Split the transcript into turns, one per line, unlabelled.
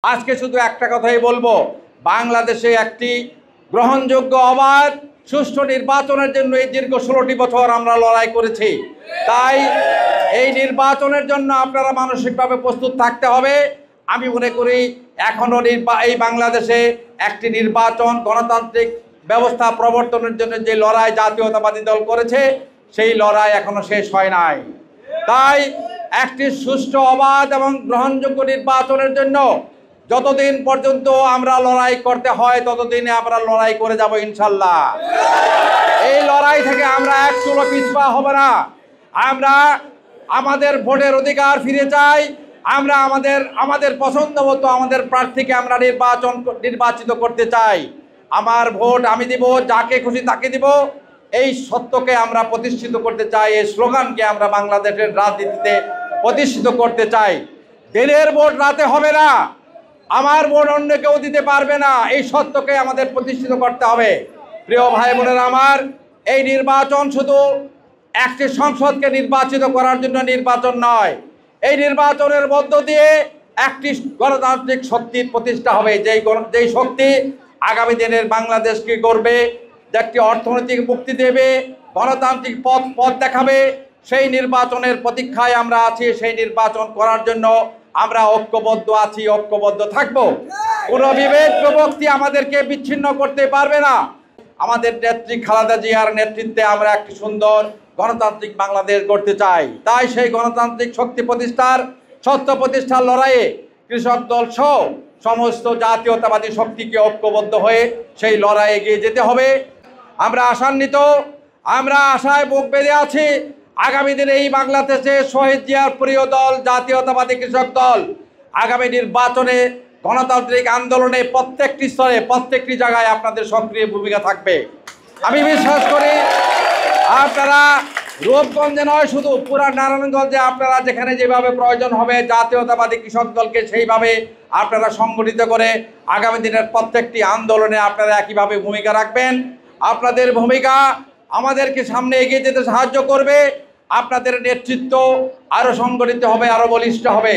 আজকে শুধু একটা কথাই বলবো, বাংলাদেশে একটি গ্রহণযোগ্য অবাধ সুষ্ঠু নির্বাচনের জন্য এই দীর্ঘ 16টি বছর আমরা লড়াই করেছি। তাই এই নির্বাচনের জন্য আপনারা মানসিকভাবে প্রস্তুত থাকতে হবে। আমি মনে করি এখনো এই বাংলাদেশে একটি নির্বাচন গণতান্ত্রিক ব্যবস্থা প্রবর্তনের জন্য যে লড়াই জাতীয়তাবাদী দল করেছে, সেই লড়াই এখনো শেষ হয় নাই। তাই একটি সুষ্ঠু অবাধ এবং গ্রহণযোগ্য নির্বাচনের জন্য যতদিন পর্যন্ত আমরা লড়াই করতে হয় ততদিনে আমরা লড়াই করে যাব ইনশাল্লাহ। এই লড়াই থেকে আমরা এক চুলো পিছপা হব না। আমরা আমাদের ভোটের অধিকার ফিরে চাই। আমরা আমাদের পছন্দ মতো আমাদের প্রার্থীকে আমরা নির্বাচিত করতে চাই। আমার ভোট আমি দিব, যাকে খুশি তাকে দিব, এই সত্যকে আমরা প্রতিষ্ঠিত করতে চাই। এই স্লোগানকে আমরা বাংলাদেশের রাজনীতিতে প্রতিষ্ঠিত করতে চাই। দিনের ভোট রাতে হবে না, আমার ভোট অন্য কেউ দিতে পারবে না, এই সত্যকে আমাদের প্রতিষ্ঠিত করতে হবে। প্রিয় ভাই বোনেরা আমার, এই নির্বাচন শুধু একটি সংসদকে নির্বাচিত করার জন্য নির্বাচন নয়। এই নির্বাচনের মধ্য দিয়ে একটি গণতান্ত্রিক শক্তির প্রতিষ্ঠা হবে, যেই শক্তি আগামী দিনের বাংলাদেশকে গড়বে, একটি অর্থনৈতিক মুক্তি দেবে, গণতান্ত্রিক পথ দেখাবে। সেই নির্বাচনের প্রতীক্ষায় আমরা আছি। সেই নির্বাচন করার জন্য আমরা ঐক্যবদ্ধ আছি, ঐক্যবদ্ধ থাকব। কোনো বিভেদ বিভক্তি আমাদেরকে বিচ্ছিন্ন করতে পারবে না। আমাদের নেত্রী খালেদা জিয়ার নেতৃত্বে আমরা একটি সুন্দর গণতান্ত্রিক বাংলাদেশ গড়তে চাই। তাই সেই গণতান্ত্রিক শক্তি প্রতিষ্ঠার সত্য প্রতিষ্ঠার লড়াইয়ে কৃষক দল সহ সমস্ত জাতীয়তাবাদী শক্তিকে ঐক্যবদ্ধ হয়ে সেই লড়াইয়ে এগিয়ে যেতে হবে। আমরা আশান্বিত, আমরা আশায় বুক বেঁধে আছি। আগামী দিনে এই বাংলাদেশে শহীদ জিয়ার প্রিয় দল জাতীয়তাবাদী কৃষক দল আগামী নির্বাচনে গণতান্ত্রিক আন্দোলনে প্রত্যেকটি স্তরে প্রত্যেকটি জায়গায় আপনাদের সক্রিয় ভূমিকা থাকবে। আমি বিশ্বাস করি আপনারা রূপগঞ্জে নয়, শুধু পুরা নারায়ণগঞ্জে আপনারা যেখানে যেভাবে প্রয়োজন হবে জাতীয়তাবাদী কৃষক দলকে সেইভাবে আপনারা সংগঠিত করে আগামী দিনের প্রত্যেকটি আন্দোলনে আপনারা একইভাবে ভূমিকা রাখবেন। আপনাদের ভূমিকা আমাদেরকে সামনে এগিয়ে যেতে সাহায্য করবে। আপনাদের নেতৃত্ব আরও সংগঠিত হবে, আরও বলিষ্ঠ হবে।